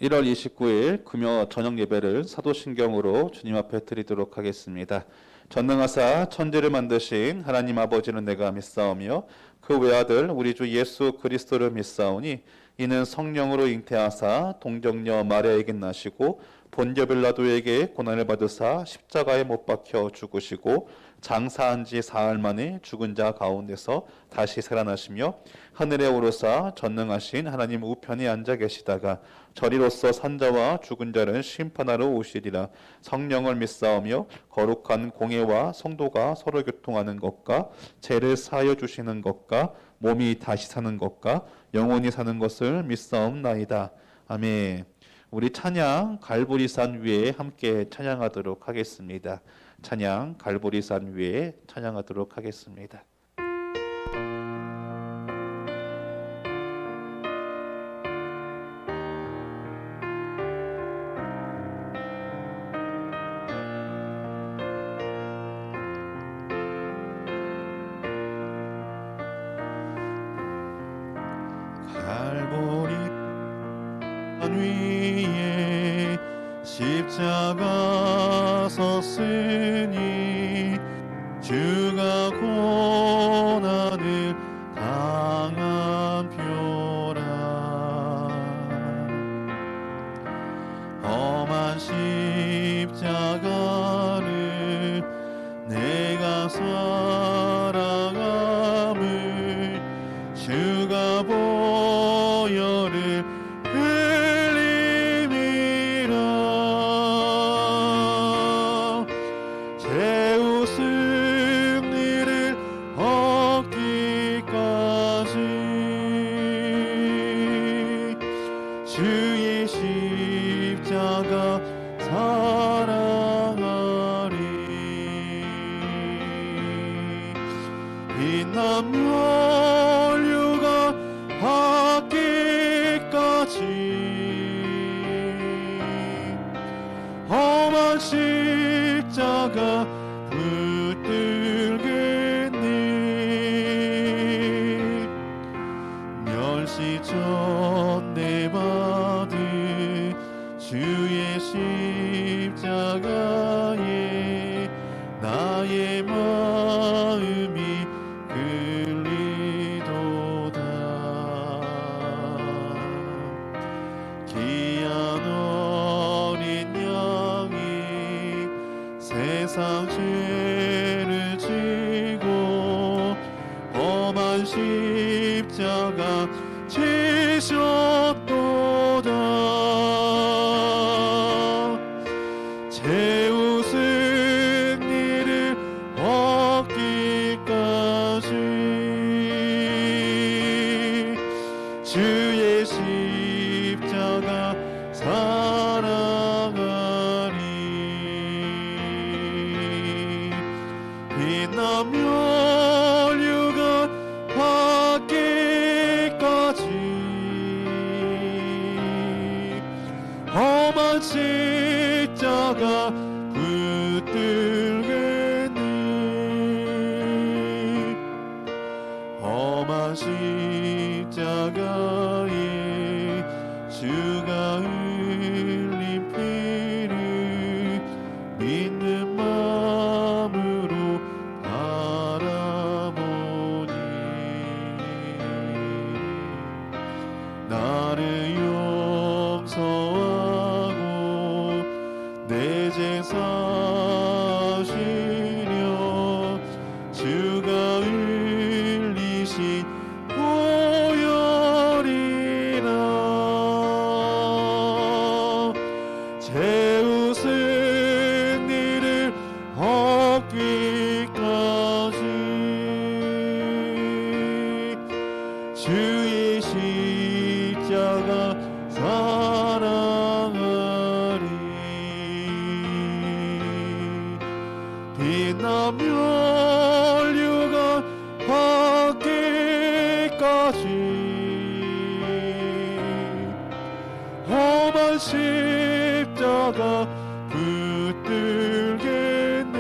1월 29일 금요 저녁 예배를 사도신경으로 주님 앞에 드리도록 하겠습니다. 전능하사 천지를 만드신 하나님 아버지는 내가 믿사오며 그 외아들 우리 주 예수 그리스도를 믿사오니 이는 성령으로 잉태하사 동정녀 마리아에게 나시고 본저 빌라도에게 고난을 받으사 십자가에 못 박혀 죽으시고 장사한 지 사흘 만에 죽은 자 가운데서 다시 살아나시며 하늘에 오르사 전능하신 하나님 우편에 앉아 계시다가 저리로서 산자와 죽은 자를 심판하러 오시리라. 성령을 믿사오며 거룩한 공예와 성도가 서로 교통하는 것과 죄를 사하여 주시는 것과 몸이 다시 사는 것과 영원히 사는 것을 믿사옵나이다. 아멘. 우리 찬양 갈보리산 위에 함께 찬양하도록 하겠습니다. 찬양 갈보리산 위에 찬양하도록 하겠습니다. 갈보리산 위에 십자가 섰으니 주가 고난을 당한 표라. 험한 십자가를 내가 살아감을 주가 보혈을 흘림이라. 최후 승리를 얻기까지 주의 십자가 사랑하리. 빛난 면류가 받기까지 험한 십자가 붙들겠니. 멸시전대 받은 주의 십자가에 나의 마음이 끌리도다. 귀한 어린 양이 세상 죄를 지고 험한 십자가 지셨도다. 최후 승리를 얻기까지 주의 십자가 사랑하리. 빛난 면류가 받기까지 험한 십자가 붙들겠니. 험한 십자가에 주가 흘린 피를 믿는 마음으로 바라보니 나를 용서하고 내 죄 사시려 주가 흘리신 보혈이라. 최후 승리를 얻기까지 주의 십자가 사랑하리. 빛난 면류가 받기까지 험한 십자가 붙들겠네.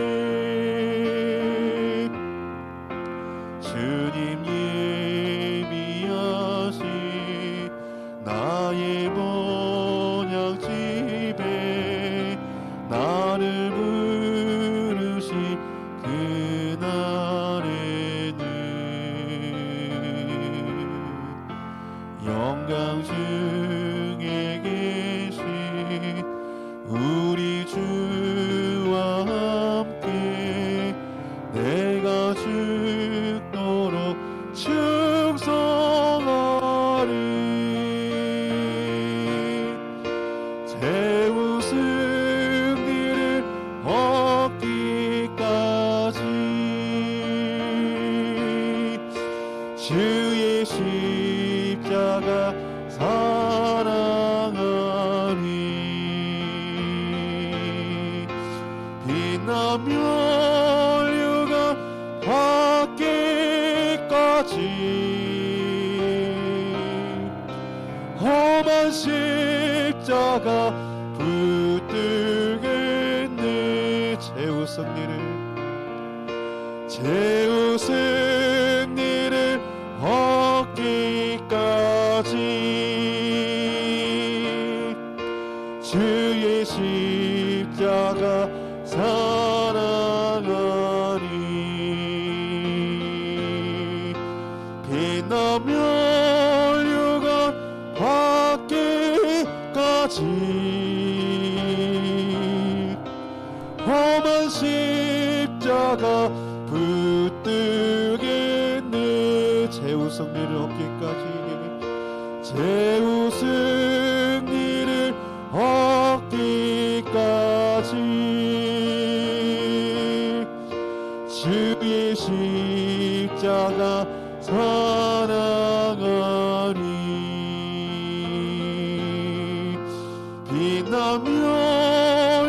주님 예비하신 나의 번영 평강 중에 계신 우리 주와 함께 내가 죽도록 충성하리. 최후 승리를 얻기까지 주의 십자가 사랑하리. 빛나며 육아 받기까지 험한 십자가 붙들겠네. 최후 승리를 얻기까지 주의 십자가 사랑하리. 빛나며 육아 받기까지 험한 십자가 붙들겠네. 최후 승리를 얻기까지 최후 승리를 얻기까지 주의 십자가 사랑하리. 빛나며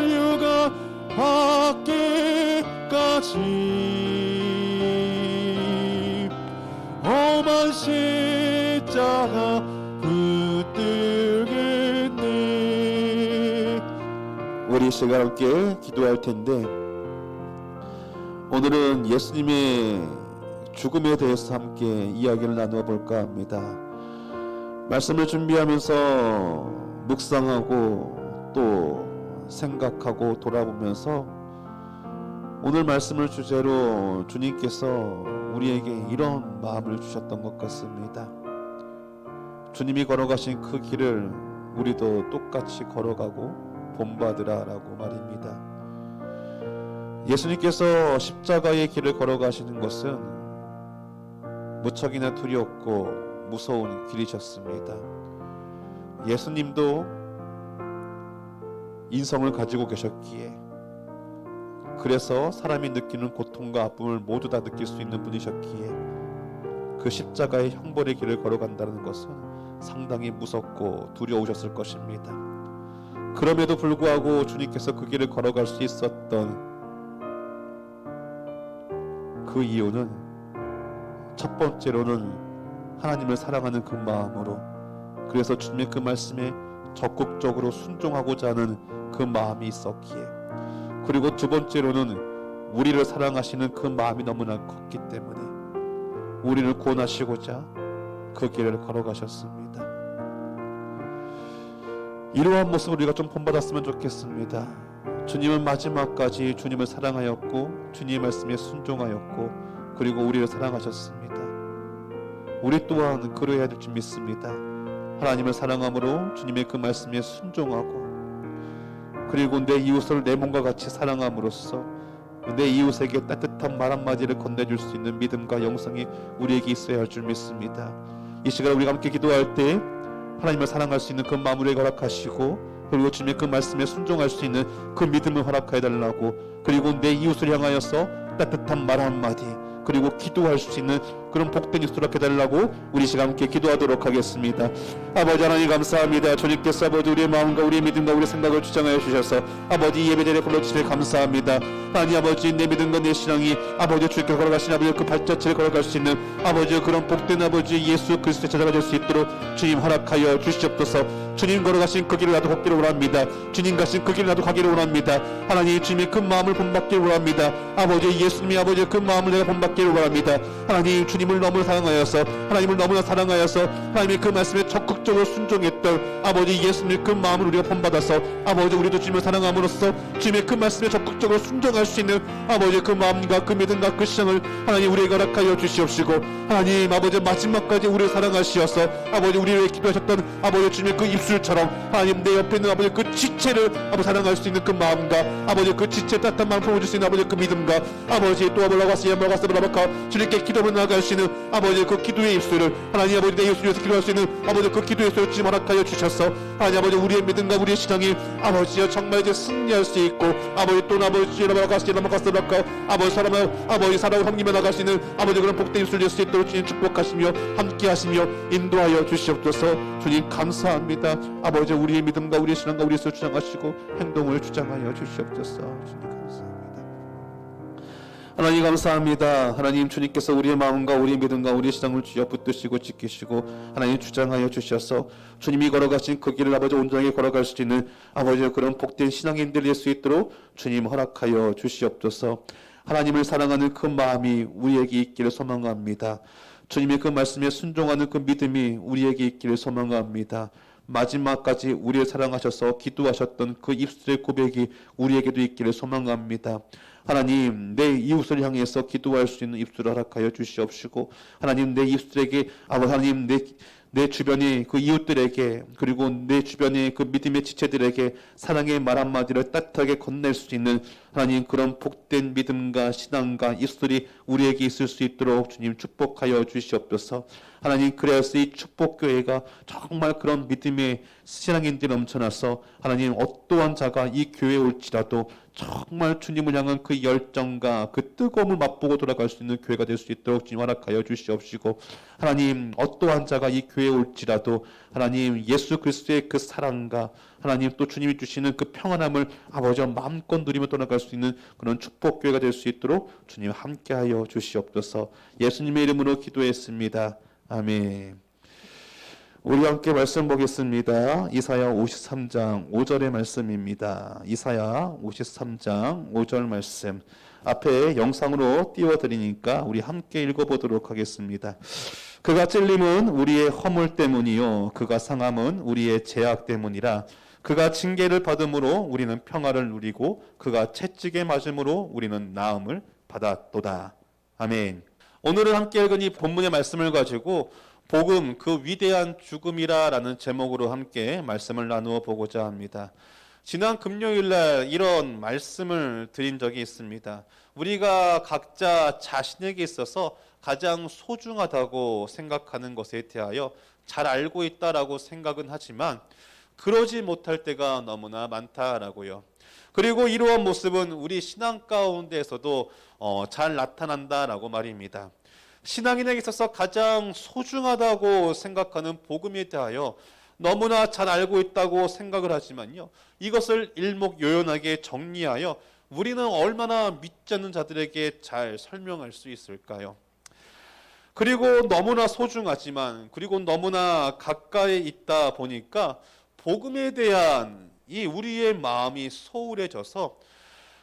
육아 받기까지 험한 십자가 붙들겠네. 우리 시간 함께 기도할 텐데, 오늘은 예수님의 죽음에 대해서 함께 이야기를 나누어 볼까 합니다. 말씀을 준비하면서 묵상하고 또 생각하고 돌아보면서 오늘 말씀을 주제로 주님께서 우리에게 이런 마음을 주셨던 것 같습니다. 주님이 걸어가신 그 길을 우리도 똑같이 걸어가고 본받으라 라고 말입니다. 예수님께서 십자가의 길을 걸어가시는 것은 무척이나 두렵고 무서운 길이셨습니다. 예수님도 인성을 가지고 계셨기에, 그래서 사람이 느끼는 고통과 아픔을 모두 다 느낄 수 있는 분이셨기에 그 십자가의 형벌의 길을 걸어간다는 것은 상당히 무섭고 두려우셨을 것입니다. 그럼에도 불구하고 주님께서 그 길을 걸어갈 수 있었던 그 이유는 첫 번째로는 하나님을 사랑하는 그 마음으로, 그래서 주님의 그 말씀에 적극적으로 순종하고자 하는 그 마음이 있었기에, 그리고 두 번째로는 우리를 사랑하시는 그 마음이 너무나 컸기 때문에 우리를 구원하시고자 그 길을 걸어가셨습니다. 이러한 모습을 우리가 좀 본받았으면 좋겠습니다. 주님은 마지막까지 주님을 사랑하였고 주님의 말씀에 순종하였고 그리고 우리를 사랑하셨습니다. 우리 또한 그러해야 될 줄 믿습니다. 하나님을 사랑함으로 주님의 그 말씀에 순종하고, 그리고 내 이웃을 내 몸과 같이 사랑함으로써 내 이웃에게 따뜻한 말 한마디를 건네줄 수 있는 믿음과 영성이 우리에게 있어야 할 줄 믿습니다. 이 시간에 우리가 함께 기도할 때 하나님을 사랑할 수 있는 그 마음을 허락하시고, 그리고 주님의 그 말씀에 순종할 수 있는 그 믿음을 허락해 달라고, 그리고 내 이웃을 향하여서 따뜻한 말 한마디, 그리고 기도할 수 있는 그런 복된 입술을 허락해 달라고 우리 시간 함께 기도하도록 하겠습니다. 아버지 하나님 감사합니다. 주님께서 아버지 우리의 마음과 우리의 믿음과 우리의 생각을 주장하여 주셔서 아버지 예배자리에 불러주시길 감사합니다. 하나님 아버지 내 믿음과 내 신앙이 아버지 주님께서 걸어가신 아버지 그 발자취를 걸어갈 수 있는 아버지 그런 복된 아버지 예수 그리스도의 제자가 될 수 있도록 주님 허락하여 주시옵소서. 주님 걸어가신 그 길을 나도 걷기를 원합니다. 주님 가신 그 길을 나도 가기를 원합니다. 하나님 주님의 그 마음을 본받기를 원합니다. 아버지 예수님이 아버지 그 마음을 내가 본받 받기를 원합니다. 하나님, 주님을 너무 사랑하여서, 하나님을 너무나 사랑하여서 하나님의 그 말씀에 적극적으로 순종했던 아버지 예수님의 그 마음을 우리가 본받아서 아버지 우리도 주님을 사랑함으로써 주님의 그 말씀에 적극적으로 순종할 수 있는 아버지 그 마음과 그 믿음과 그 신앙을 하나님 우리에게 허락하여 주시옵시고, 하나님 아버지 마지막까지 우리를 사랑하시어서 아버지 우리를 기도하셨던 아버지 주님의 그 입술처럼 하나님 내 옆에 있는 아버지 그 지체를 아버지 사랑할 수 있는 그 마음과 아버지 그 지체 따뜻한 마음 품어줄 수 있는 아버지 그 믿음과 아버지 또 아버라가시야 마가스라바카 주님께 기도를 나아갈 수 있는 아버지 그 기도의 입술을 하나님 아버지 내 입술에서 기도할 수 있는 아버지 그 기도의 입술을 주님 허락하여 주셔서 하나님 아버지 우리의 믿음과 우리의 신앙이 아버지여 정말 이제 승리할 수 있고 아버지 또 아버지 마가스라바카 아버지 사람을 섬기며 나갈 수 있는 아버지 그런 복된 입술 낼 수 있도록 주님 축복하시며 함께하시며 인도하여 주시옵소서. 주님 감사합니다. 아버지 우리의 믿음과 우리의 신앙과 우리의 소를 주장하시고 행동을 주장하여 주시옵소서. 주님 감사합니다. 하나님 감사합니다. 하나님 주님께서 우리의 마음과 우리의 믿음과 우리의 신앙을 주여 붙드시고 지키시고 하나님 주장하여 주셔서 주님이 걸어가신 그 길을 아버지 온전하게 걸어갈 수 있는 아버지 그런 복된 신앙인들이 될 수 있도록 주님 허락하여 주시옵소서. 하나님을 사랑하는 그 마음이 우리에게 있기를 소망합니다. 주님의 그 말씀에 순종하는 그 믿음이 우리에게 있기를 소망합니다. 마지막까지 우리를 사랑하셔서 기도하셨던 그 입술의 고백이 우리에게도 있기를 소망합니다. 하나님 내 이웃을 향해서 기도할 수 있는 입술을 허락하여 주시옵시고, 하나님 내 입술에게 하나님 내 주변의 그 이웃들에게 그리고 내 주변의 그 믿음의 지체들에게 사랑의 말 한마디를 따뜻하게 건넬 수 있는 하나님 그런 복된 믿음과 신앙과 입술이 우리에게 있을 수 있도록 주님 축복하여 주시옵소서. 하나님 그래서 이 축복교회가 정말 그런 믿음의 신앙인들이 넘쳐나서 하나님 어떠한 자가 이 교회에 올지라도 정말 주님을 향한 그 열정과 그 뜨거움을 맛보고 돌아갈 수 있는 교회가 될 수 있도록 주님 허락하여 주시옵시고, 하나님 어떠한 자가 이 교회에 올지라도 하나님 예수 그리스도의 그 사랑과 하나님 또 주님이 주시는 그 평안함을 아버지와 마음껏 누리며 돌아갈 수 있는 그런 축복교회가 될 수 있도록 주님 함께하여 주시옵소서. 예수님의 이름으로 기도했습니다. 아멘. 우리 함께 말씀 보겠습니다. 이사야 53장 5절의 말씀입니다. 이사야 53장 5절 말씀 앞에 영상으로 띄워드리니까 우리 함께 읽어보도록 하겠습니다. 그가 찔림은 우리의 허물 때문이요 그가 상함은 우리의 죄악 때문이라. 그가 징계를 받음으로 우리는 평화를 누리고 그가 채찍에 맞음으로 우리는 나음을 받았도다. 아멘. 오늘은 함께 읽은 이 본문의 말씀을 가지고 복음 그 위대한 죽음이라라는 제목으로 함께 말씀을 나누어 보고자 합니다. 지난 금요일날 이런 말씀을 드린 적이 있습니다. 우리가 각자 자신에게 있어서 가장 소중하다고 생각하는 것에 대하여 잘 알고 있다라고 생각은 하지만 그러지 못할 때가 너무나 많다라고요. 그리고 이러한 모습은 우리 신앙 가운데에서도 잘 나타난다라고 말입니다. 신앙인에게 있어서 가장 소중하다고 생각하는 복음에 대하여 너무나 잘 알고 있다고 생각을 하지만요, 이것을 일목요연하게 정리하여 우리는 얼마나 믿지 않는 자들에게 잘 설명할 수 있을까요? 그리고 너무나 소중하지만 그리고 너무나 가까이 있다 보니까 복음에 대한 이 우리의 마음이 소홀해져서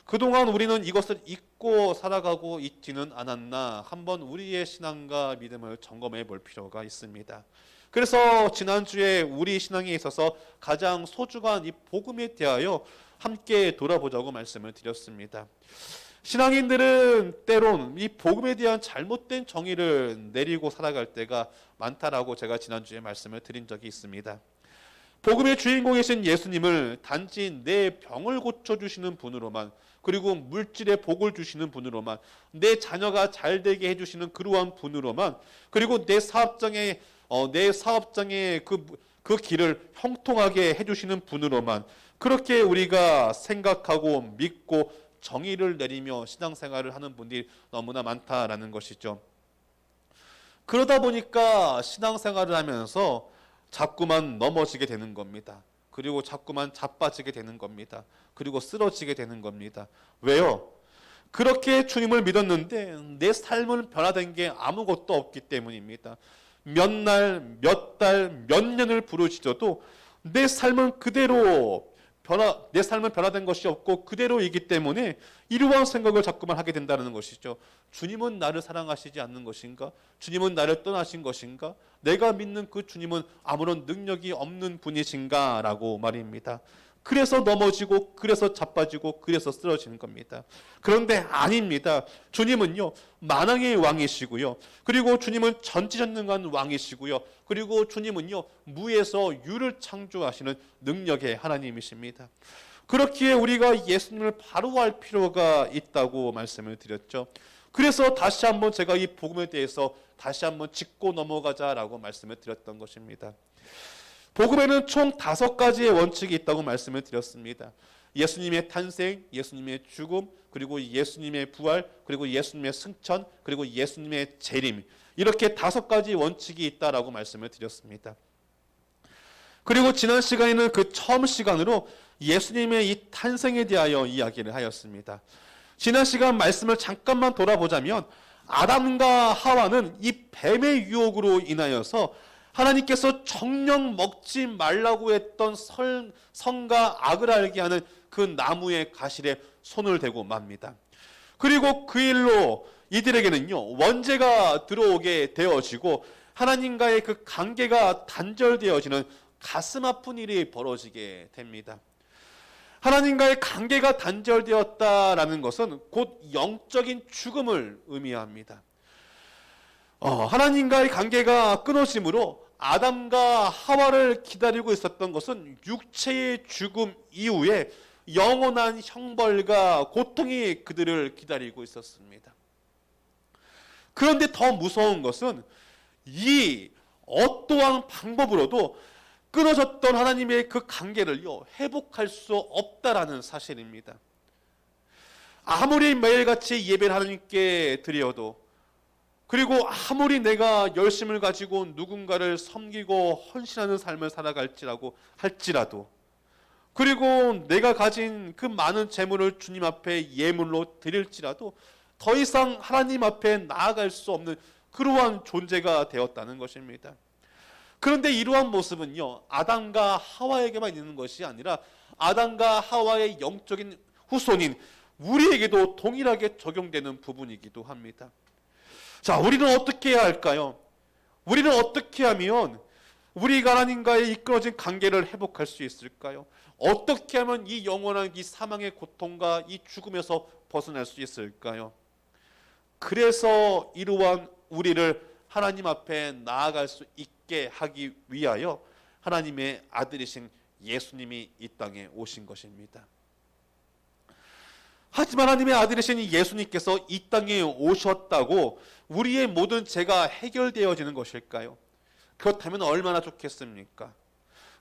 그동안 우리는 이것을 잊고 살아가고 있지는 않았나 한번 우리의 신앙과 믿음을 점검해 볼 필요가 있습니다. 그래서 지난주에 우리 신앙에 있어서 가장 소중한 이 복음에 대하여 함께 돌아보자고 말씀을 드렸습니다. 신앙인들은 때론 이 복음에 대한 잘못된 정의를 내리고 살아갈 때가 많다라고 제가 지난주에 말씀을 드린 적이 있습니다. 복음의 주인공이신 예수님을 단지 내 병을 고쳐주시는 분으로만, 그리고 물질의 복을 주시는 분으로만, 내 자녀가 잘 되게 해주시는 그러한 분으로만, 그리고 내 사업장의 그 길을 형통하게 해주시는 분으로만 그렇게 우리가 생각하고 믿고 정의를 내리며 신앙생활을 하는 분들이 너무나 많다라는 것이죠. 그러다 보니까 신앙생활을 하면서 자꾸만 넘어지게 되는 겁니다. 그리고 자꾸만 자빠지게 되는 겁니다. 그리고 쓰러지게 되는 겁니다. 왜요? 그렇게 주님을 믿었는데 내 삶은 변화된 게 아무것도 없기 때문입니다. 몇 날, 몇 달, 몇 년을 부르짖어도 내 삶은 그대로 내 삶은 변화된 것이 없고 그대로이기 때문에 이러한 생각을 자꾸만 하게 된다는 것이죠. 주님은 나를 사랑하시지 않는 것인가? 주님은 나를 떠나신 것인가? 내가 믿는 그 주님은 아무런 능력이 없는 분이신가? 라고 말입니다. 그래서 넘어지고 그래서 자빠지고 그래서 쓰러지는 겁니다. 그런데 아닙니다. 주님은요 만왕의 왕이시고요. 그리고 주님은 전지전능한 왕이시고요. 그리고 주님은요 무에서 유를 창조하시는 능력의 하나님이십니다. 그렇기에 우리가 예수님을 바로 알 필요가 있다고 말씀을 드렸죠. 그래서 다시 한번 제가 이 복음에 대해서 다시 한번 짚고 넘어가자라고 말씀을 드렸던 것입니다. 복음에는 총 5가지의 원칙이 있다고 말씀을 드렸습니다. 예수님의 탄생, 예수님의 죽음, 그리고 예수님의 부활, 그리고 예수님의 승천, 그리고 예수님의 재림, 이렇게 5가지 원칙이 있다라고 말씀을 드렸습니다. 그리고 지난 시간에는 그 처음 시간으로 예수님의 이 탄생에 대하여 이야기를 하였습니다. 지난 시간 말씀을 잠깐만 돌아보자면 아담과 하와는 이 뱀의 유혹으로 인하여서 하나님께서 정녕 먹지 말라고 했던 선과 악을 알게 하는 그 나무의 가실에 손을 대고 맙니다. 그리고 그 일로 이들에게는요 원죄가 들어오게 되어지고 하나님과의 그 관계가 단절되어지는 가슴 아픈 일이 벌어지게 됩니다. 하나님과의 관계가 단절되었다라는 것은 곧 영적인 죽음을 의미합니다. 하나님과의 관계가 끊어짐으로 아담과 하와를 기다리고 있었던 것은 육체의 죽음 이후에 영원한 형벌과 고통이 그들을 기다리고 있었습니다. 그런데 더 무서운 것은 이 어떠한 방법으로도 끊어졌던 하나님의 그 관계를요 회복할 수 없다라는 사실입니다. 아무리 매일같이 예배를 하나님께 드려도, 그리고 아무리 내가 열심을 가지고 누군가를 섬기고 헌신하는 삶을 할지라도, 그리고 내가 가진 그 많은 재물을 주님 앞에 예물로 드릴지라도 더 이상 하나님 앞에 나아갈 수 없는 그러한 존재가 되었다는 것입니다. 그런데 이러한 모습은요 아담과 하와에게만 있는 것이 아니라 아담과 하와의 영적인 후손인 우리에게도 동일하게 적용되는 부분이기도 합니다. 자, 우리는 어떻게 해야 할까요? 우리는 어떻게 하면 우리가 하나님과의 이끌어진 관계를 회복할 수 있을까요? 어떻게 하면 이 영원한 이 사망의 고통과 이 죽음에서 벗어날 수 있을까요? 그래서 이러한 우리를 하나님 앞에 나아갈 수 있게 하기 위하여 하나님의 아들이신 예수님이 이 땅에 오신 것입니다. 하지만 하나님의 아들이신 예수님께서 이 땅에 오셨다고 우리의 모든 죄가 해결되어지는 것일까요? 그렇다면 얼마나 좋겠습니까?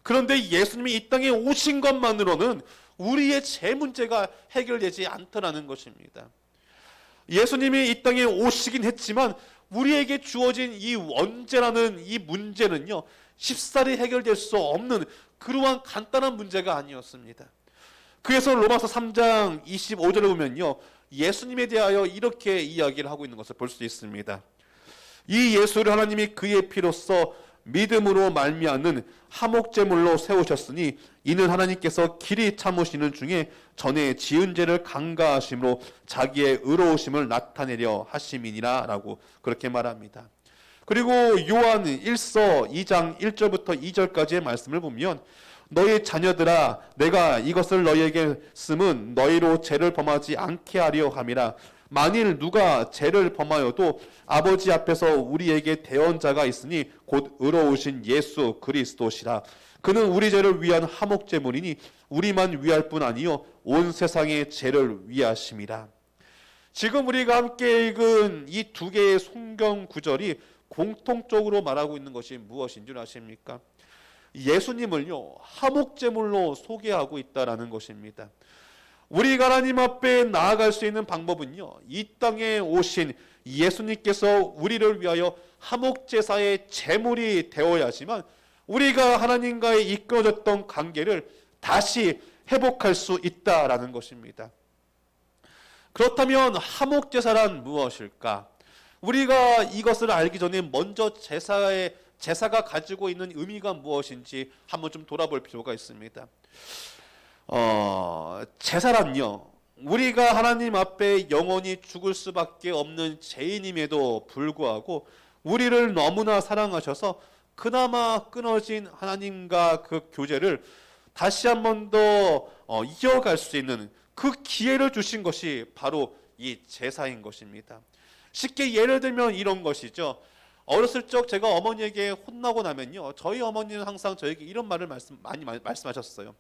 그런데 예수님이 이 땅에 오신 것만으로는 우리의 죄 문제가 해결되지 않더라는 것입니다. 예수님이 이 땅에 오시긴 했지만 우리에게 주어진 이 원죄라는 이 문제는요 쉽사리 해결될 수 없는 그러한 간단한 문제가 아니었습니다. 그래서 로마서 3장 25절을 보면요 예수님에 대하여 이렇게 이야기를 하고 있는 것을 볼 수 있습니다. 이 예수를 하나님이 그의 피로써 믿음으로 말미암는 화목제물로 세우셨으니 이는 하나님께서 길이 참으시는 중에 전에 지은 죄를 간과하심으로 자기의 의로우심을 나타내려 하심이니라 라고 그렇게 말합니다. 그리고 요한 1서 2장 1절부터 2절까지의 말씀을 보면 너희 자녀들아 내가 이것을 너희에게 쓰면 너희로 죄를 범하지 않게 하려 함이라. 만일 누가 죄를 범하여도 아버지 앞에서 우리에게 대언자가 있으니 곧 의로우신 예수 그리스도시라. 그는 우리 죄를 위한 화목제물이니 우리만 위할 뿐 아니요 온 세상의 죄를 위하심이라. 지금 우리가 함께 읽은 이 두 개의 성경 구절이 공통적으로 말하고 있는 것이 무엇인 줄 아십니까? 예수님을요 화목제물로 소개하고 있다라는 것입니다. 우리가 하나님 앞에 나아갈 수 있는 방법은요 이 땅에 오신 예수님께서 우리를 위하여 화목제사의 제물이 되어야지만 우리가 하나님과의 이끌어졌던 관계를 다시 회복할 수 있다라는 것입니다. 그렇다면 화목제사란 무엇일까? 우리가 이것을 알기 전에 먼저 제사가 가지고 있는 의미가 무엇인지 한번 좀 돌아볼 필요가 있습니다. 제사란요, 우리가 하나님 앞에 영원히 죽을 수밖에 없는 죄인임에도 불구하고 우리를 너무나 사랑하셔서 그나마 끊어진 하나님과 그 교제를 다시 한 번 더 이어갈 수 있는 그 기회를 주신 것이 바로 이 제사인 것입니다. 쉽게 예를 들면 이런 것이죠. 어렸을 적 제가 어머니에게 혼나고 나면요, 저희 어머니는 항상 저에게 이런 말을 많이 말씀하셨어요.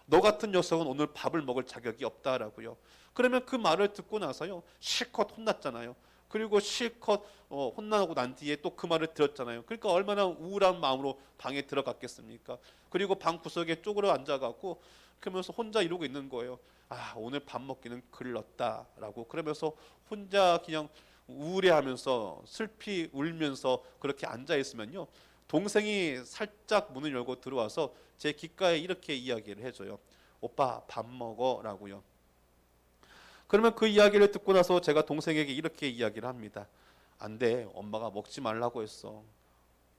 너 같은 녀석은 오늘 밥을 먹을 자격이 없다라고요. 그러면 그 말을 듣고 나서요, 실컷 혼났잖아요. 그리고 실컷 혼나고 난 뒤에 또 그 말을 들었잖아요. 그러니까 얼마나 우울한 마음으로 방에 들어갔겠습니까? 그리고 방 구석에 쪼그려 앉아갖고 그러면서 혼자 이러고 있는 거예요. 아, 오늘 밥 먹기는 글렀다라고. 그러면서 혼자 그냥 우울해하면서 슬피 울면서 그렇게 앉아 있으면요, 동생이 살짝 문을 열고 들어와서 제 귓가에 이렇게 이야기를 해줘요. 오빠 밥 먹어라고요. 그러면 그 이야기를 듣고 나서 제가 동생에게 이렇게 이야기를 합니다. 안 돼, 엄마가 먹지 말라고 했어.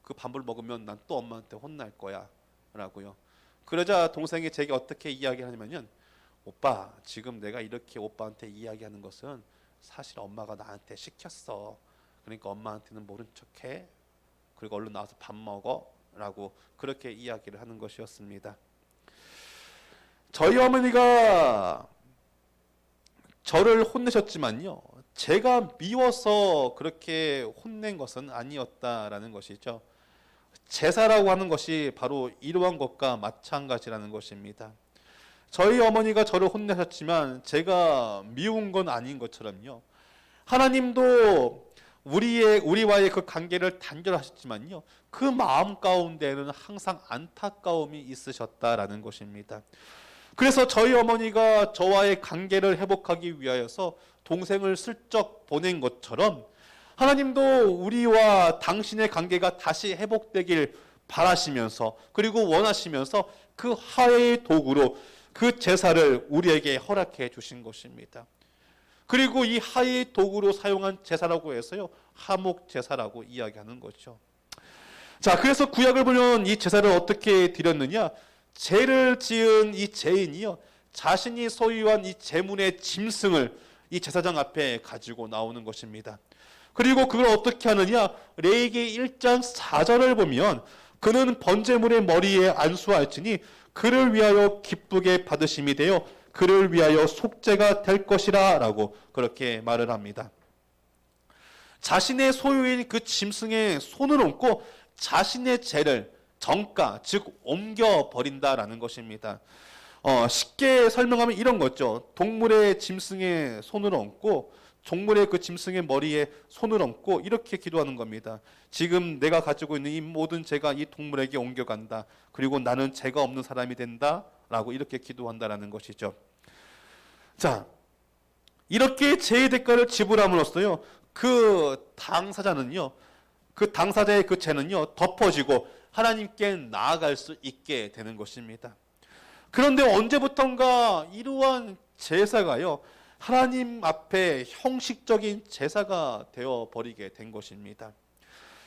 그 밥을 먹으면 난 또 엄마한테 혼날 거야 라고요. 그러자 동생이 제게 어떻게 이야기를 하냐면요, 오빠 지금 내가 이렇게 오빠한테 이야기하는 것은 사실 엄마가 나한테 시켰어. 그러니까 엄마한테는 모른 척해. 그리고 얼른 나와서 밥 먹어 라고 그렇게 이야기를 하는 것이었습니다. 저희 어머니가 저를 혼내셨지만요, 제가 미워서 그렇게 혼낸 것은 아니었다라는 것이죠. 제사라고 하는 것이 바로 이러한 것과 마찬가지라는 것입니다. 저희 어머니가 저를 혼내셨지만 제가 미운 건 아닌 것처럼요, 하나님도 우리와의 그 관계를 단절하셨지만요, 그 마음 가운데는 항상 안타까움이 있으셨다라는 것입니다. 그래서 저희 어머니가 저와의 관계를 회복하기 위하여서 동생을 슬쩍 보낸 것처럼 하나님도 우리와 당신의 관계가 다시 회복되길 바라시면서, 그리고 원하시면서 그 화해의 도구로 그 제사를 우리에게 허락해 주신 것입니다. 그리고 이 화해의 도구로 사용한 제사라고 해서요, 화목 제사라고 이야기하는 거죠. 자, 그래서 구약을 보면 이 제사를 어떻게 드렸느냐? 죄를 지은 이 죄인이요, 자신이 소유한 이 제물의 짐승을 이 제사장 앞에 가지고 나오는 것입니다. 그리고 그걸 어떻게 하느냐? 레위기 1장 4절을 보면 그는 번제물의 머리에 안수할지니 그를 위하여 기쁘게 받으심이 되어 그를 위하여 속죄가 될 것이라 라고 그렇게 말을 합니다. 자신의 소유인 그 짐승의 손을 얹고 자신의 죄를 정가, 즉 옮겨버린다라는 것입니다. 쉽게 설명하면 이런 거죠. 동물의 짐승의 손을 얹고 동물의 그 짐승의 머리에 손을 얹고 이렇게 기도하는 겁니다. 지금 내가 가지고 있는 이 모든 죄가 이 동물에게 옮겨간다. 그리고 나는 죄가 없는 사람이 된다라고 이렇게 기도한다라는 것이죠. 자, 이렇게 죄의 대가를 지불함으로써요, 그 당사자는요, 그 당사자의 그 죄는요 덮어지고 하나님께 나아갈 수 있게 되는 것입니다. 그런데 언제부턴가 이러한 제사가요, 하나님 앞에 형식적인 제사가 되어버리게 된 것입니다.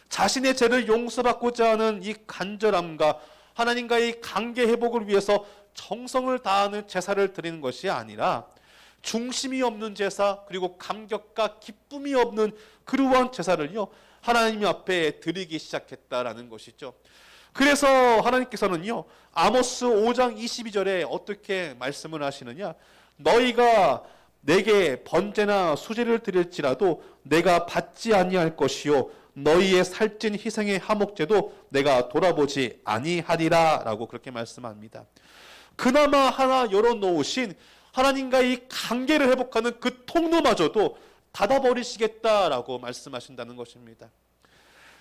자신의 죄를 용서받고자 하는 이 간절함과 하나님과의 관계 회복을 위해서 정성을 다하는 제사를 드리는 것이 아니라 중심이 없는 제사, 그리고 감격과 기쁨이 없는 그러한 제사를요 하나님 앞에 드리기 시작했다라는 것이죠. 그래서 하나님께서는요 아모스 5장 22절에 어떻게 말씀을 하시느냐? 너희가 내게 번제나 수제를 드릴지라도 내가 받지 아니할 것이요 너희의 살찐 희생의 화목제도 내가 돌아보지 아니하리라 라고 그렇게 말씀합니다. 그나마 하나 열어놓으신 하나님과의 관계를 회복하는 그 통로마저도 닫아버리시겠다라고 말씀하신다는 것입니다.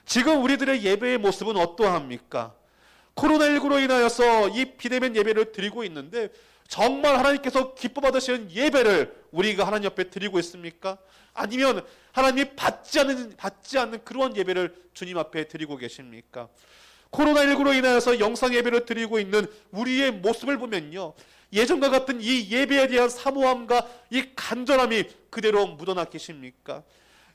지금 우리들의 예배의 모습은 어떠합니까? 코로나19로 인하여서 이 비대면 예배를 드리고 있는데 정말 하나님께서 기뻐 받으시는 예배를 우리가 하나님 앞에 드리고 있습니까? 아니면 하나님이 받지 않는 그러한 예배를 주님 앞에 드리고 계십니까? 코로나19로 인하여서 영상 예배를 드리고 있는 우리의 모습을 보면요, 예전과 같은 이 예배에 대한 사모함과 이 간절함이 그대로 묻어나 계십니까?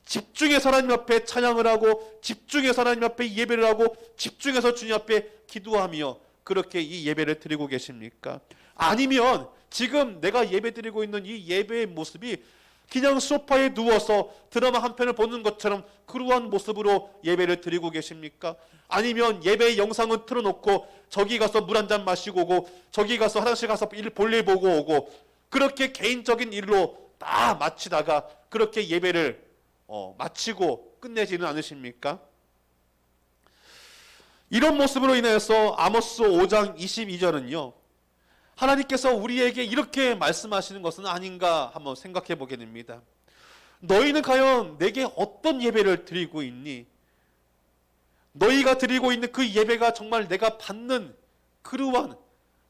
집중해서 하나님 앞에 찬양을 하고 집중해서 하나님 앞에 예배를 하고 집중해서 주님 앞에 기도하며 그렇게 이 예배를 드리고 계십니까? 아니면 지금 내가 예배 드리고 있는 이 예배의 모습이 그냥 소파에 누워서 드라마 한 편을 보는 것처럼 그러한 모습으로 예배를 드리고 계십니까? 아니면 예배의 영상은 틀어놓고 저기 가서 물 한 잔 마시고 오고 저기 가서 화장실 가서 볼일 보고 오고 그렇게 개인적인 일로 다 마치다가 그렇게 예배를 마치고 끝내지는 않으십니까? 이런 모습으로 인해서 아모스 5장 22절은요. 하나님께서 우리에게 이렇게 말씀하시는 것은 아닌가 한번 생각해 보게 됩니다. 너희는 과연 내게 어떤 예배를 드리고 있니? 너희가 드리고 있는 그 예배가 정말 내가 받는 그러한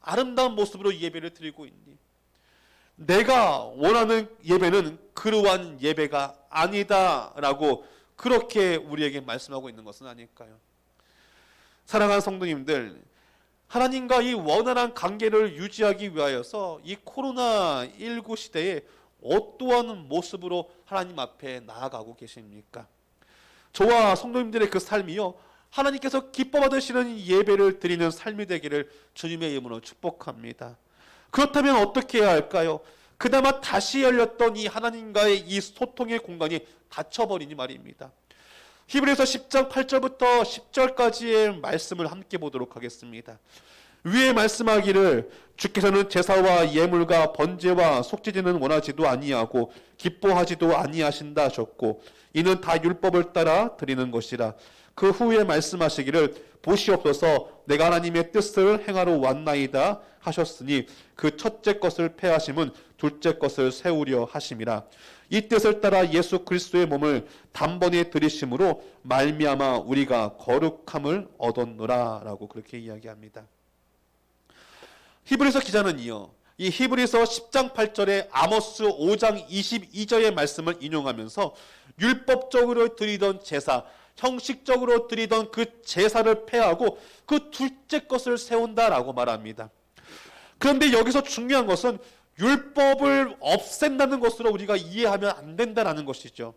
아름다운 모습으로 예배를 드리고 있니? 내가 원하는 예배는 그러한 예배가 아니다라고 그렇게 우리에게 말씀하고 있는 것은 아닐까요? 사랑하는 성도님들, 하나님과 이 원활한 관계를 유지하기 위하여서 이 코로나19 시대에 어떠한 모습으로 하나님 앞에 나아가고 계십니까? 저와 성도님들의 그 삶이요, 하나님께서 기뻐 받으시는 예배를 드리는 삶이 되기를 주님의 이름으로 축복합니다. 그렇다면 어떻게 해야 할까요? 그나마 다시 열렸던 이 하나님과의 이 소통의 공간이 닫혀버리니 말입니다. 히브리서 10장 8절부터 10절까지의 말씀을 함께 보도록 하겠습니다. 위에 말씀하기를 주께서는 제사와 예물과 번제와 속죄제는 원하지도 아니하고 기뻐하지도 아니하신다 하셨고 이는 다 율법을 따라 드리는 것이라. 그 후에 말씀하시기를 보시옵소서 내가 하나님의 뜻을 행하러 왔나이다 하셨으니 그 첫째 것을 폐하심은 둘째 것을 세우려 하심이라. 이 뜻을 따라 예수 그리스도의 몸을 단번에 들이심으로 말미암아 우리가 거룩함을 얻었노라 라고 그렇게 이야기합니다. 히브리서 기자는요, 이 히브리서 10장 8절에 아모스 5장 22절의 말씀을 인용하면서 율법적으로 드리던 제사, 형식적으로 드리던 그 제사를 폐하고 그 둘째 것을 세운다라고 말합니다. 그런데 여기서 중요한 것은 율법을 없앤다는 것으로 우리가 이해하면 안 된다는 것이죠.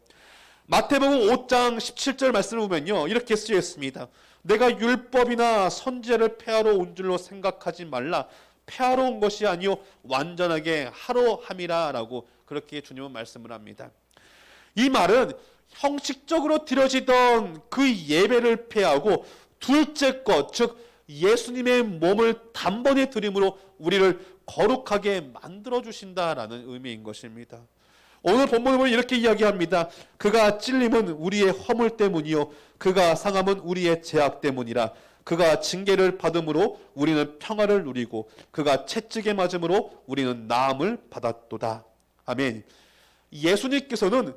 마태복음 5장 17절 말씀을 보면요, 이렇게 쓰여 있습니다. 내가 율법이나 선지자를 폐하러 온 줄로 생각하지 말라. 폐하러 온 것이 아니요 완전하게 하러 함이라 라고 그렇게 주님은 말씀을 합니다. 이 말은 형식적으로 드려지던 그 예배를 폐하고 둘째 것, 즉 예수님의 몸을 단번에 드림으로 우리를 거룩하게 만들어주신다라는 의미인 것입니다. 오늘 본문을 보면 이렇게 이야기합니다. 그가 찔림은 우리의 허물 때문이요 그가 상함은 우리의 죄악 때문이라. 그가 징계를 받음으로 우리는 평화를 누리고 그가 채찍에 맞음으로 우리는 나음을 받았도다. 아멘. 예수님께서는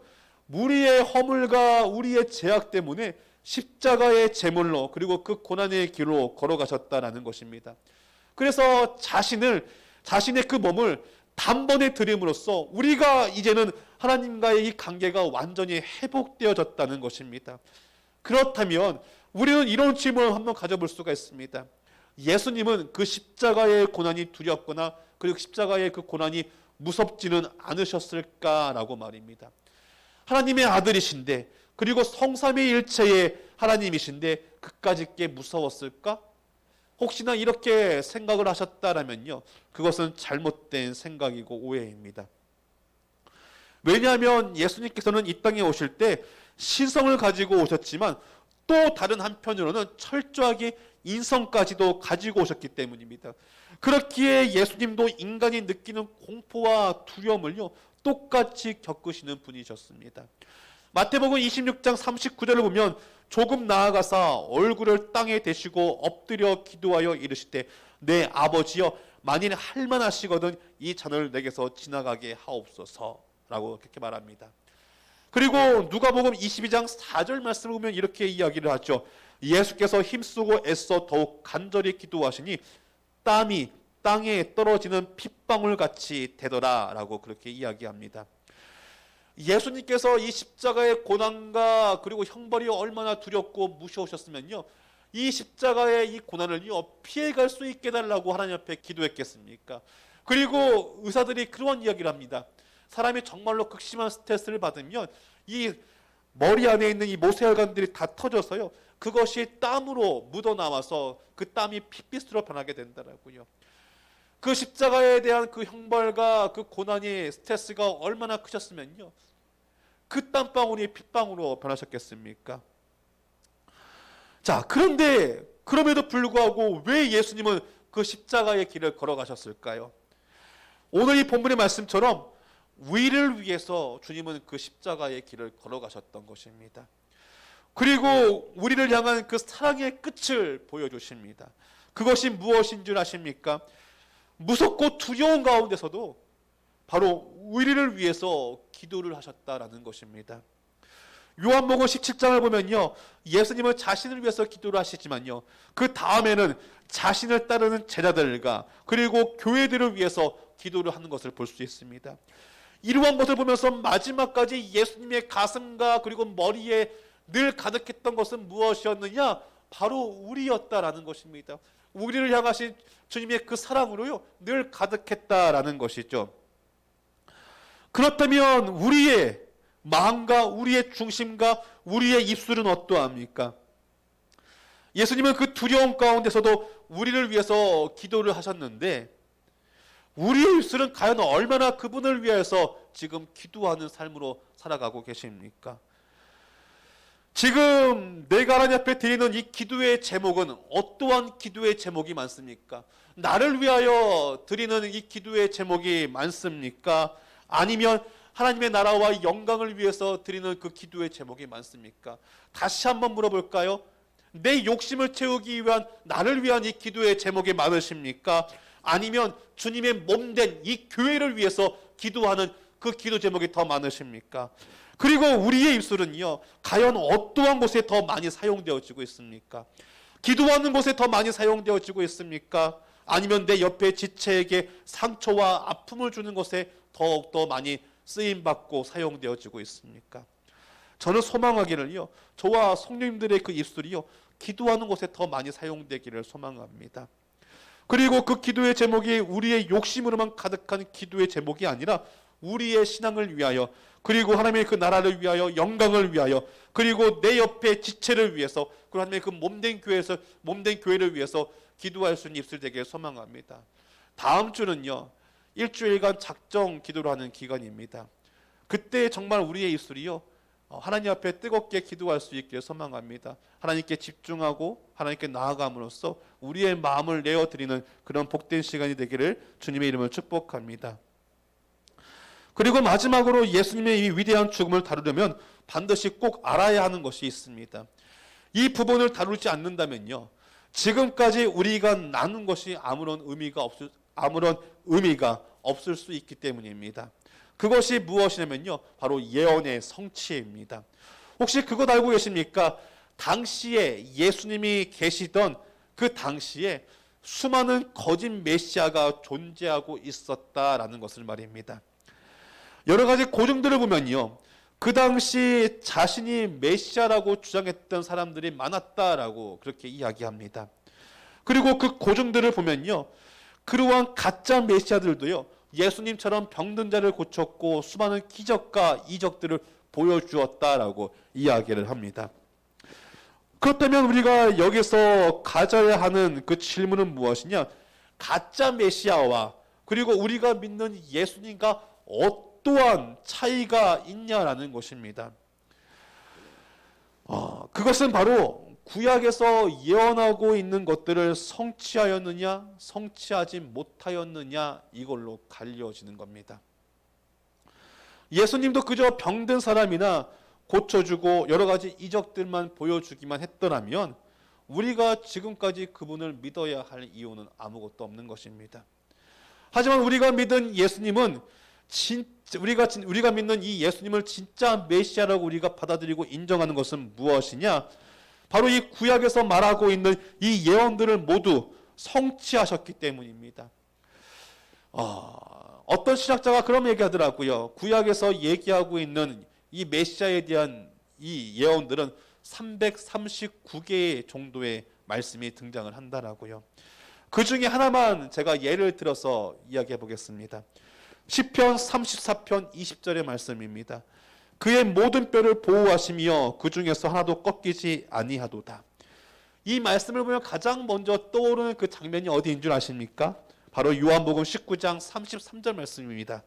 우리의 허물과 우리의 죄악 때문에 십자가의 제물로 그리고 그 고난의 길로 걸어가셨다라는 것입니다. 그래서 자신의 그 몸을 단번에 드림으로써 우리가 이제는 하나님과의 이 관계가 완전히 회복되어졌다는 것입니다. 그렇다면 우리는 이런 질문을 한번 가져볼 수가 있습니다. 예수님은 그 십자가의 고난이 두렵거나 그리고 십자가의 그 고난이 무섭지는 않으셨을까라고 말입니다. 하나님의 아들이신데 그리고 성삼위일체의 하나님이신데 그까짓 무서웠을까? 혹시나 이렇게 생각을 하셨다라면요, 그것은 잘못된 생각이고 오해입니다. 왜냐하면 예수님께서는 이 땅에 오실 때 신성을 가지고 오셨지만 또 다른 한편으로는 철저하게 인성까지도 가지고 오셨기 때문입니다. 그렇기에 예수님도 인간이 느끼는 공포와 두려움을요 똑같이 겪으시는 분이셨습니다. 마태복음 26장 39절을 보면 조금 나아가사 얼굴을 땅에 대시고 엎드려 기도하여 이르시되 내 아버지여 만일 할만하시거든 이 잔을 내게서 지나가게 하옵소서라고 그렇게 말합니다. 그리고 누가복음 22장 4절 말씀을 보면 이렇게 이야기를 하죠. 예수께서 힘쓰고 애써 더욱 간절히 기도하시니 땀이 땅에 떨어지는 핏방울 같이 되더라 라고 그렇게 이야기합니다. 예수님께서 이 십자가의 고난과 그리고 형벌이 얼마나 두렵고 무서우셨으면요, 이 십자가의 이 고난을요 피해갈 수 있게 해달라고 하나님 앞에 기도했겠습니까? 그리고 의사들이 그런 이야기를 합니다. 사람이 정말로 극심한 스트레스를 받으면 이 머리 안에 있는 이 모세혈관들이 다 터져서요 그것이 땀으로 묻어나와서 그 땀이 핏빛으로 변하게 된다라고요. 그 십자가에 대한 그 형벌과 그 고난이 스트레스가 얼마나 크셨으면요, 그 땀방울이 핏방울로 변하셨겠습니까? 자, 그런데 그럼에도 불구하고 왜 예수님은 그 십자가의 길을 걸어가셨을까요? 오늘 이 본문의 말씀처럼 우리를 위해서 주님은 그 십자가의 길을 걸어가셨던 것입니다. 그리고 우리를 향한 그 사랑의 끝을 보여주십니다. 그것이 무엇인 줄 아십니까? 무섭고 두려운 가운데서도 바로 우리를 위해서 기도를 하셨다라는 것입니다. 요한복음 17장을 보면요, 예수님은 자신을 위해서 기도를 하시지만요, 그 다음에는 자신을 따르는 제자들과 그리고 교회들을 위해서 기도를 하는 것을 볼 수 있습니다. 이러한 것을 보면서 마지막까지 예수님의 가슴과 그리고 머리에 늘 가득했던 것은 무엇이었느냐? 바로 우리였다라는 것입니다. 우리를 향하신 주님의 그 사랑으로요, 늘 가득했다라는 것이죠. 그렇다면 우리의 마음과 우리의 중심과 우리의 입술은 어떠합니까? 예수님은 그 두려움 가운데서도 우리를 위해서 기도를 하셨는데, 우리의 입술은 과연 얼마나 그분을 위해서 지금 기도하는 삶으로 살아가고 계십니까? 지금 내가 하나님 앞에 드리는 이 기도의 제목은 어떠한 기도의 제목이 많습니까? 나를 위하여 드리는 이 기도의 제목이 많습니까? 아니면 하나님의 나라와 영광을 위해서 드리는 그 기도의 제목이 많습니까? 다시 한번 물어볼까요? 내 욕심을 채우기 위한, 나를 위한 이 기도의 제목이 많으십니까? 아니면 주님의 몸된 이 교회를 위해서 기도하는 그 기도 제목이 더 많으십니까? 그리고 우리의 입술은요, 과연 어떠한 곳에 더 많이 사용되어지고 있습니까? 기도하는 곳에 더 많이 사용되어지고 있습니까? 아니면 내 옆에 지체에게 상처와 아픔을 주는 것에 더욱더 많이 쓰임받고 사용되어지고 있습니까? 저는 소망하기를요, 저와 성령님들의 그 입술이요, 기도하는 곳에 더 많이 사용되기를 소망합니다. 그리고 그 기도의 제목이 우리의 욕심으로만 가득한 기도의 제목이 아니라 우리의 신앙을 위하여, 그리고 하나님의 그 나라를 위하여, 영광을 위하여, 그리고 내 옆에 지체를 위해서, 그리고 하나님의 그 몸된 교회를 위해서 기도할 수 있는 입술 되길 소망합니다. 다음 주는요, 일주일간 작정 기도를 하는 기간입니다. 그때 정말 우리의 입술이요, 하나님 앞에 뜨겁게 기도할 수 있기를 소망합니다. 하나님께 집중하고 하나님께 나아감으로써 우리의 마음을 내어드리는 그런 복된 시간이 되기를 주님의 이름으로 축복합니다. 그리고 마지막으로 예수님의 이 위대한 죽음을 다루려면 반드시 꼭 알아야 하는 것이 있습니다. 이 부분을 다루지 않는다면요, 지금까지 우리가 나눈 것이 아무런 의미가 없을 수 있기 때문입니다. 그것이 무엇이냐면요, 바로 예언의 성취입니다. 혹시 그것 알고 계십니까? 당시에 예수님이 계시던 그 당시에 수많은 거짓 메시아가 존재하고 있었다라는 것을 말입니다. 여러 가지 고증들을 보면요, 그 당시 자신이 메시아라고 주장했던 사람들이 많았다라고 그렇게 이야기합니다. 그리고 그 고증들을 보면요, 그러한 가짜 메시아들도요, 예수님처럼 병든 자를 고쳤고 수많은 기적과 이적들을 보여주었다라고 이야기를 합니다. 그렇다면 우리가 여기서 가져야 하는 그 질문은 무엇이냐? 가짜 메시아와 그리고 우리가 믿는 예수님과 어떠한 차이가 있냐라는 것입니다. 그것은 바로 구약에서 예언하고 있는 것들을 성취하였느냐, 성취하지 못하였느냐, 이걸로 갈려지는 겁니다. 예수님도 그저 병든 사람이나 고쳐주고 여러 가지 이적들만 보여주기만 했더라면 우리가 지금까지 그분을 믿어야 할 이유는 아무것도 없는 것입니다. 하지만 우리가 믿은 예수님은 우리가 믿는 이 예수님을 진짜 메시아라고 우리가 받아들이고 인정하는 것은 무엇이냐? 바로 이 구약에서 말하고 있는 이 예언들을 모두 성취하셨기 때문입니다. 어떤 신학자가 그런 얘기하더라고요. 구약에서 얘기하고 있는 이 메시아에 대한 이 예언들은 339개 정도의 말씀이 등장을 한다라고요. 그 중에 하나만 제가 예를 들어서 이야기해 보겠습니다. 시편 34편 20절의 말씀입니다. 그의 모든 뼈를 보호하시며 그 중에서 하나도 꺾이지 아니하도다. 이 말씀을 보면 가장 먼저 떠오르는 그 장면이 어디인 줄 아십니까? 바로 요한복음 19장 33절 말씀입니다.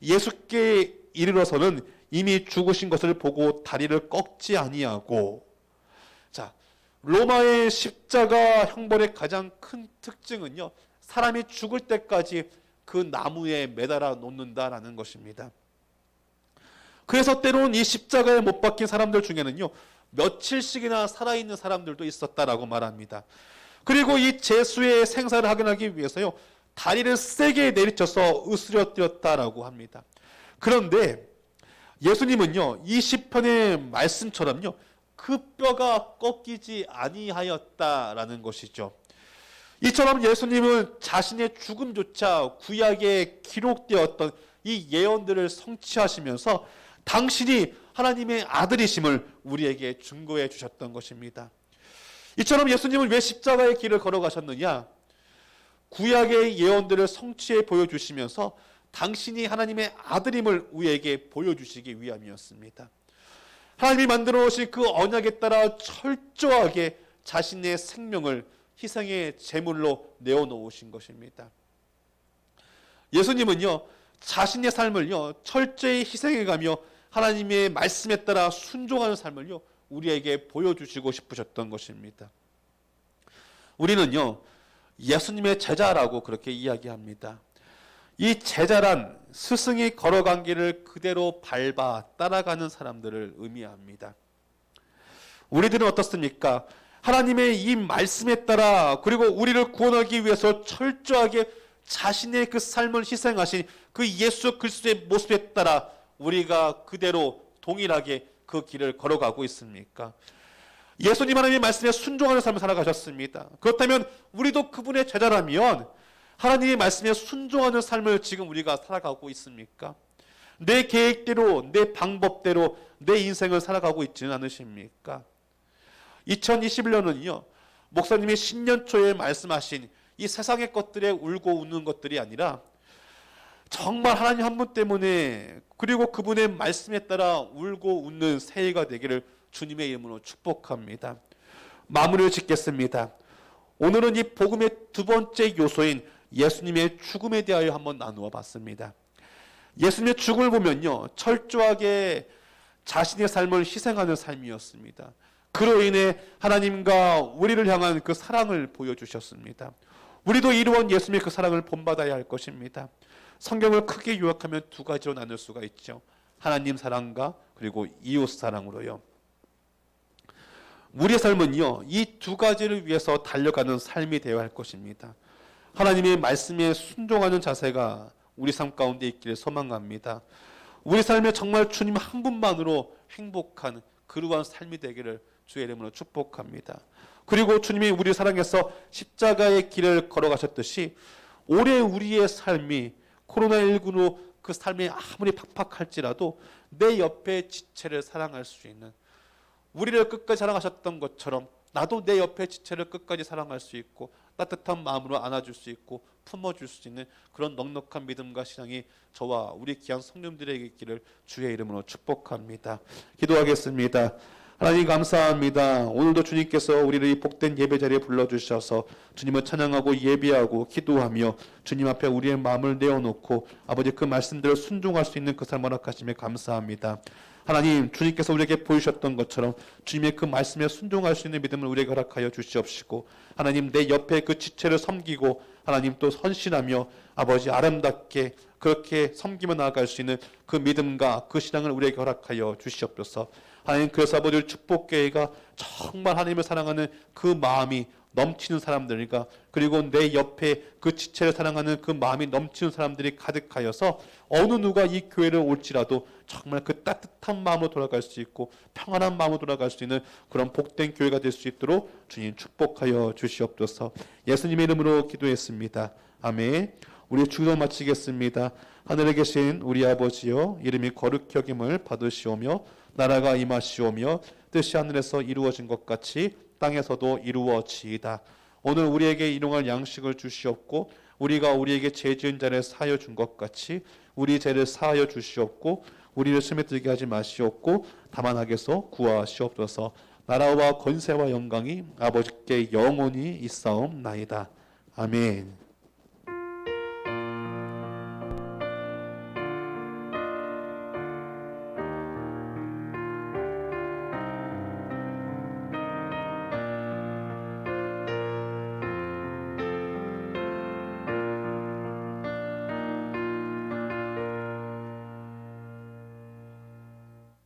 예수께 이르러서는 이미 죽으신 것을 보고 다리를 꺾지 아니하고. 자, 로마의 십자가 형벌의 가장 큰 특징은요, 사람이 죽을 때까지 그 나무에 매달아 놓는다라는 것입니다. 그래서 때로는 이 십자가에 못 박힌 사람들 중에는요, 며칠씩이나 살아있는 사람들도 있었다라고 말합니다. 그리고 이 제수의 생사를 확인하기 위해서요, 다리를 세게 내리쳐서 으스러뜨렸다라고 합니다. 그런데 예수님은요, 이 시편의 말씀처럼요, 그 뼈가 꺾이지 아니하였다라는 것이죠. 이처럼 예수님은 자신의 죽음조차 구약에 기록되었던 이 예언들을 성취하시면서 당신이 하나님의 아들이심을 우리에게 증거해 주셨던 것입니다. 이처럼 예수님은 왜 십자가의 길을 걸어가셨느냐? 구약의 예언들을 성취해 보여주시면서 당신이 하나님의 아들임을 우리에게 보여주시기 위함이었습니다. 하나님이 만들어 오신 그 언약에 따라 철저하게 자신의 생명을 희생의 제물로 내어놓으신 것입니다. 예수님은요, 자신의 삶을요, 철저히 희생해가며 하나님의 말씀에 따라 순종하는 삶을요, 우리에게 보여주시고 싶으셨던 것입니다. 우리는요, 예수님의 제자라고 그렇게 이야기합니다. 이 제자란 스승이 걸어간 길을 그대로 밟아 따라가는 사람들을 의미합니다. 우리들은 어떻습니까? 하나님의 이 말씀에 따라, 그리고 우리를 구원하기 위해서 철저하게 자신의 그 삶을 희생하신 그 예수 그리스도의 모습에 따라 우리가 그대로 동일하게 그 길을 걸어가고 있습니까? 예수님 하나님의 말씀에 순종하는 삶을 살아가셨습니다. 그렇다면 우리도 그분의 제자라면 하나님의 말씀에 순종하는 삶을 지금 우리가 살아가고 있습니까? 내 계획대로, 내 방법대로 내 인생을 살아가고 있지는 않으십니까? 2021년은요, 목사님이 신년 초에 말씀하신 이 세상의 것들에 울고 웃는 것들이 아니라 정말 하나님 한 분 때문에, 그리고 그분의 말씀에 따라 울고 웃는 새해가 되기를 주님의 이름으로 축복합니다. 마무리를 짓겠습니다. 오늘은 이 복음의 두 번째 요소인 예수님의 죽음에 대하여 한번 나누어 봤습니다. 예수님의 죽음을 보면요, 철저하게 자신의 삶을 희생하는 삶이었습니다. 그로 인해 하나님과 우리를 향한 그 사랑을 보여주셨습니다. 우리도 이루한 예수님의 그 사랑을 본받아야 할 것입니다. 성경을 크게 요약하면 두 가지로 나눌 수가 있죠. 하나님 사랑과 그리고 이웃 사랑으로요. 우리의 삶은요, 이 두 가지를 위해서 달려가는 삶이 되어야 할 것입니다. 하나님의 말씀에 순종하는 자세가 우리 삶 가운데 있기를 소망합니다. 우리 삶에 정말 주님 한 분만으로 행복한 그러한 삶이 되기를 주의 이름으로 축복합니다. 그리고 주님이 우리를 사랑해서 십자가의 길을 걸어가셨듯이 올해 우리의 삶이 코로나19로 그 삶이 아무리 팍팍할지라도 내 옆에 지체를 사랑할 수 있는, 우리를 끝까지 사랑하셨던 것처럼 나도 내 옆에 지체를 끝까지 사랑할 수 있고 따뜻한 마음으로 안아줄 수 있고 품어줄 수 있는 그런 넉넉한 믿음과 신앙이 저와 우리 귀한 성도님들에게 있기를 주의 이름으로 축복합니다. 기도하겠습니다. 하나님 감사합니다. 오늘도 주님께서 우리를 이 복된 예배 자리에 불러주셔서 주님을 찬양하고 예배하고 기도하며 주님 앞에 우리의 마음을 내어놓고 아버지 그 말씀대로 순종할 수 있는 그 삶을 허락하심에 감사합니다. 하나님, 주님께서 우리에게 보이셨던 것처럼 주님의 그 말씀에 순종할 수 있는 믿음을 우리에게 허락하여 주시옵시고, 하나님 내 옆에 그 지체를 섬기고 하나님 또 헌신하며 아버지 아름답게 그렇게 섬기며 나아갈 수 있는 그 믿음과 그 신앙을 우리에게 허락하여 주시옵소서. 하나님, 그래서 아버지 축복교회가 정말 하나님을 사랑하는 그 마음이 넘치는 사람들과, 그리고 내 옆에 그 지체를 사랑하는 그 마음이 넘치는 사람들이 가득하여서 어느 누가 이 교회를 올지라도 정말 그 따뜻한 마음으로 돌아갈 수 있고 평안한 마음으로 돌아갈 수 있는 그런 복된 교회가 될 수 있도록 주님 축복하여 주시옵소서. 예수님의 이름으로 기도했습니다. 아멘. 우리 주기도 마치겠습니다. 하늘에 계신 우리 아버지여, 이름이 거룩히 여김을 받으시오며 나라가 임하시오며 뜻이 하늘에서 이루어진 것 같이 땅에서도 이루어지이다. 오늘 우리에게 일용할 양식을 주시옵고 우리가 우리에게 죄 지은 자를 사하여 준 것 같이 우리 죄를 사하여 주시옵고 우리를 시험에 들게 하지 마시옵고 다만 악에서 구하시옵소서. 나라와 권세와 영광이 아버지께 영원히 있사옵나이다. 아멘.